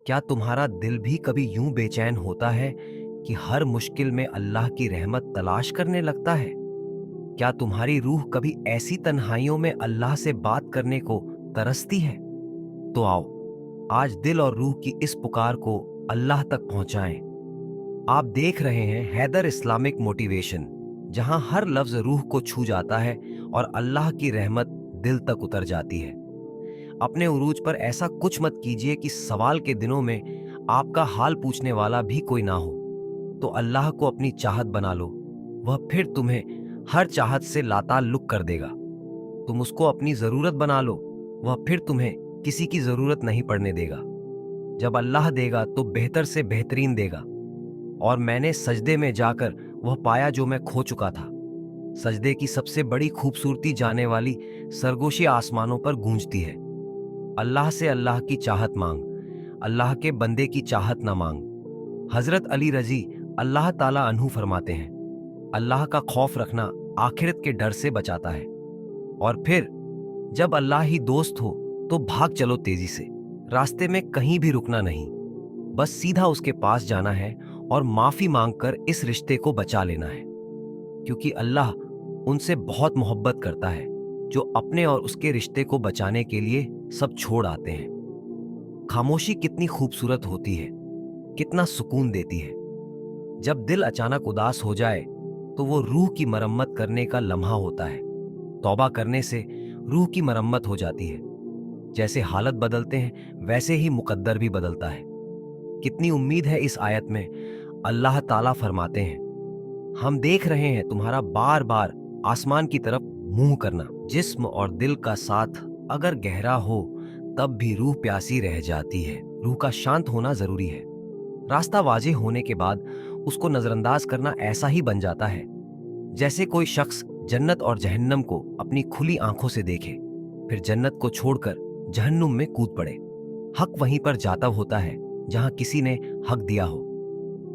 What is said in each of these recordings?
क्या तुम्हारा दिल भी कभी यूं बेचैन होता है कि हर मुश्किल में अल्लाह की रहमत तलाश करने लगता है? क्या तुम्हारी रूह कभी ऐसी तन्हाइयों में अल्लाह से बात करने को तरसती है? तो आओ, आज दिल और रूह की इस पुकार को अल्लाह तक पहुंचाएं। आप देख रहे हैं हैदर इस्लामिक मोटिवेशन, जहां हर लफ्ज रूह को छू जाता है और अल्लाह की रहमत दिल तक उतर जाती है। अपने उरूज पर ऐसा कुछ मत कीजिए कि सवाल के दिनों में आपका हाल पूछने वाला भी कोई ना हो। तो अल्लाह को अपनी चाहत बना लो, वह फिर तुम्हें हर चाहत से लाताल्लुक कर देगा। तुम उसको अपनी जरूरत बना लो, वह फिर तुम्हें किसी की जरूरत नहीं पड़ने देगा। जब अल्लाह देगा तो बेहतर से बेहतरीन देगा। और मैंने सजदे में जाकर वह पाया जो मैं खो चुका था। सजदे की सबसे बड़ी खूबसूरती जाने वाली सरगोशी आसमानों पर गूंजती है। अल्लाह से अल्लाह की चाहत मांग, अल्लाह के बंदे की चाहत ना मांग। हजरत अली रजी अल्लाह ताला अन्हु फरमाते हैं, अल्लाह का खौफ रखना आखिरत के डर से बचाता है। और फिर जब अल्लाह ही दोस्त हो तो भाग चलो तेजी से। रास्ते में कहीं भी रुकना नहीं, बस सीधा उसके पास जाना है और माफी मांगकर इस रिश्ते को बचा लेना है। क्योंकि अल्लाह उनसे बहुत मोहब्बत करता है जो अपने और उसके रिश्ते को बचाने के लिए सब छोड़ आते हैं। खामोशी कितनी खूबसूरत होती है, कितना सुकून देती है। जब दिल अचानक उदास हो जाए तो वो रूह की मरम्मत करने का लम्हा होता है। तौबा करने से रूह की मरम्मत हो जाती है। जैसे हालत बदलते हैं वैसे ही मुकद्दर भी बदलता है। कितनी उम्मीद है इस आयत में। अल्लाह ताला फरमाते हैं, हम देख रहे हैं तुम्हारा बार बार आसमान की तरफ मुंह करना। जिस्म और दिल का साथ अगर गहरा हो तब भी रूह प्यासी रह जाती है। रूह का शांत होना जरूरी है। रास्ता वाज़ेह होने के बाद उसको नजरअंदाज करना ऐसा ही बन जाता है जैसे कोई शख्स जन्नत और जहन्नम को अपनी खुली आंखों से देखे, फिर जन्नत को छोड़कर जहन्नुम में कूद पड़े। हक वहीं पर जाता होता है जहां किसी ने हक दिया हो।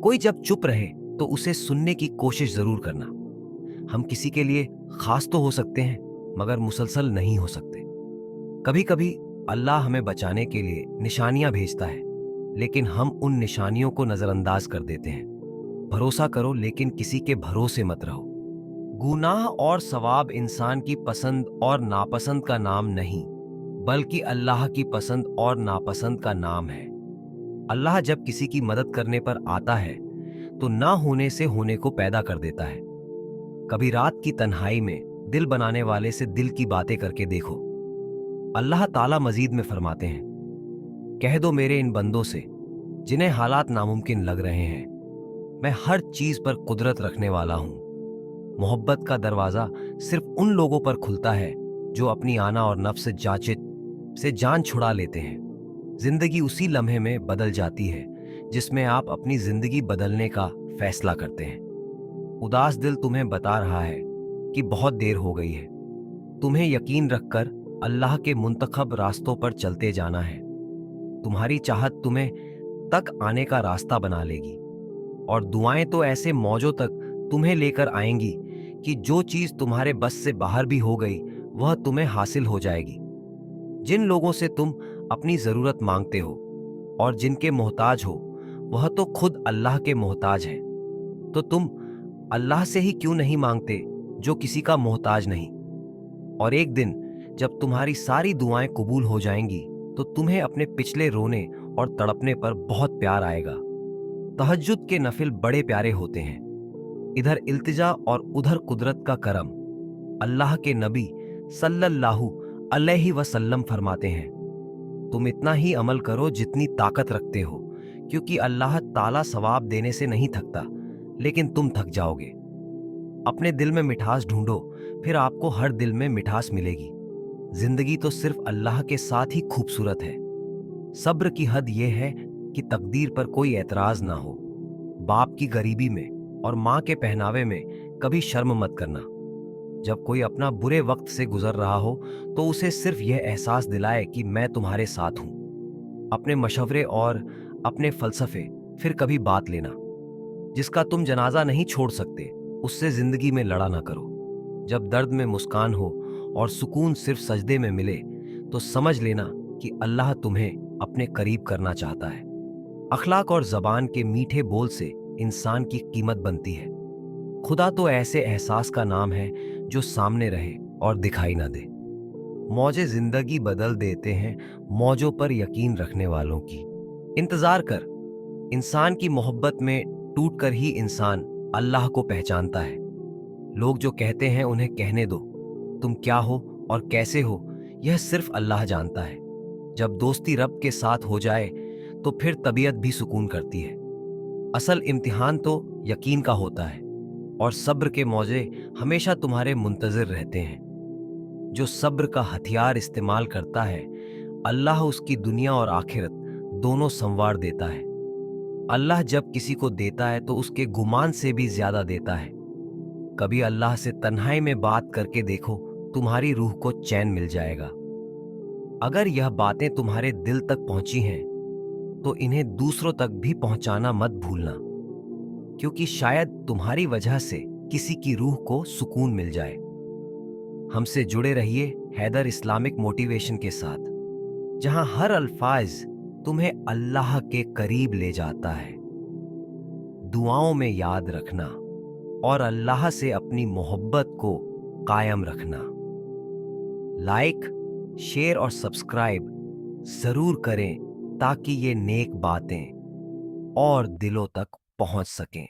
कोई जब चुप रहे तो उसे सुनने की कोशिश जरूर करना। हम किसी के लिए खास तो हो सकते हैं मगर मुसलसल नहीं हो सकते। कभी कभी अल्लाह हमें बचाने के लिए निशानियां भेजता है, लेकिन हम उन निशानियों को नजरअंदाज कर देते हैं। भरोसा करो लेकिन किसी के भरोसे मत रहो। गुनाह और सवाब इंसान की पसंद और नापसंद का नाम नहीं, बल्कि अल्लाह की पसंद और नापसंद का नाम है। अल्लाह जब किसी की मदद करने पर आता है तो ना होने से होने को पैदा कर देता है। कभी रात की तन्हाई में दिल बनाने वाले से दिल की बातें करके देखो। अल्लाह ताला मजीद में फरमाते हैं, कह दो मेरे इन बंदों से जिन्हें हालात नामुमकिन लग रहे हैं, मैं हर चीज पर कुदरत रखने वाला हूं। मोहब्बत का दरवाजा सिर्फ उन लोगों पर खुलता है जो अपनी आना और नफ्स से जान छुड़ा लेते हैं। जिंदगी उसी लम्हे में बदल जाती है जिसमें आप अपनी जिंदगी बदलने का फैसला करते हैं। उदास दिल तुम्हें बता रहा है कि बहुत देर हो गई है। तुम्हें यकीन रखकर अल्लाह के मुंतखब रास्तों पर चलते जाना है। तुम्हारी चाहत तुम्हें तक आने का रास्ता बना लेगी और दुआएं तो ऐसे मौजों तक तुम्हें लेकर आएंगी कि जो चीज तुम्हारे बस से बाहर भी हो गई वह तुम्हें हासिल हो जाएगी। जिन लोगों से तुम अपनी जरूरत मांगते हो और जिनके मोहताज हो वह तो खुद अल्लाह के मोहताज हैं। तो तुम अल्लाह से ही क्यों नहीं मांगते जो किसी का मोहताज नहीं। और एक दिन जब तुम्हारी सारी दुआएं कबूल हो जाएंगी तो तुम्हें अपने पिछले रोने और तड़पने पर बहुत प्यार आएगा। तहज्जुद के नफिल बड़े प्यारे होते हैं। इधर इल्तिजा और उधर कुदरत का करम। अल्लाह के नबी सल्लल्लाहु अलैहि वसल्लम फरमाते हैं, तुम इतना ही अमल करो जितनी ताकत रखते हो, क्योंकि अल्लाह ताला सवाब देने से नहीं थकता, लेकिन तुम थक जाओगे। अपने दिल में मिठास ढूंढो, फिर आपको हर दिल में मिठास मिलेगी। जिंदगी तो सिर्फ अल्लाह के साथ ही खूबसूरत है। सब्र की हद यह है कि तकदीर पर कोई एतराज ना हो। बाप की गरीबी में और माँ के पहनावे में कभी शर्म मत करना। जब कोई अपना बुरे वक्त से गुजर रहा हो तो उसे सिर्फ यह एहसास दिलाए कि मैं तुम्हारे साथ हूं। अपने मशवरे और अपने फलसफे फिर कभी बात लेना। जिसका तुम जनाजा नहीं छोड़ सकते उससे जिंदगी में लड़ा ना करो। जब दर्द में मुस्कान हो और सुकून सिर्फ सजदे में मिले तो समझ लेना कि अल्लाह तुम्हें अपने करीब करना चाहता है। अखलाक और जबान के मीठे बोल से इंसान की कीमत बनती है। खुदा तो ऐसे एहसास का नाम है जो सामने रहे और दिखाई ना दे। मौजे जिंदगी बदल देते हैं मौजों पर यकीन रखने वालों की। इंतजार कर, इंसान की मोहब्बत में टूट कर ही इंसान अल्लाह को पहचानता है। लोग जो कहते हैं उन्हें कहने दो, तुम क्या हो और कैसे हो यह सिर्फ अल्लाह जानता है। जब दोस्ती रब के साथ हो जाए तो फिर तबीयत भी सुकून करती है। असल इम्तिहान तो यकीन का होता है और सब्र के मौजे हमेशा तुम्हारे मुंतजिर रहते हैं। जो सब्र का हथियार इस्तेमाल करता है, अल्लाह उसकी दुनिया और आखिरत दोनों संवार देता है। अल्लाह जब किसी को देता है तो उसके गुमान से भी ज्यादा देता है। कभी अल्लाह से तन्हाई में बात करके देखो, तुम्हारी रूह को चैन मिल जाएगा। अगर यह बातें तुम्हारे दिल तक पहुंची हैं तो इन्हें दूसरों तक भी पहुंचाना मत भूलना, क्योंकि शायद तुम्हारी वजह से किसी की रूह को सुकून मिल जाए। हमसे जुड़े रहिए हैदर इस्लामिक मोटिवेशन के साथ, जहां हर अल्फाज तुम्हें अल्लाह के करीब ले जाता है। दुआओं में याद रखना और अल्लाह से अपनी मोहब्बत को कायम रखना। लाइक, शेयर और सब्सक्राइब जरूर करें ताकि ये नेक बातें और दिलों तक पहुंच सकें।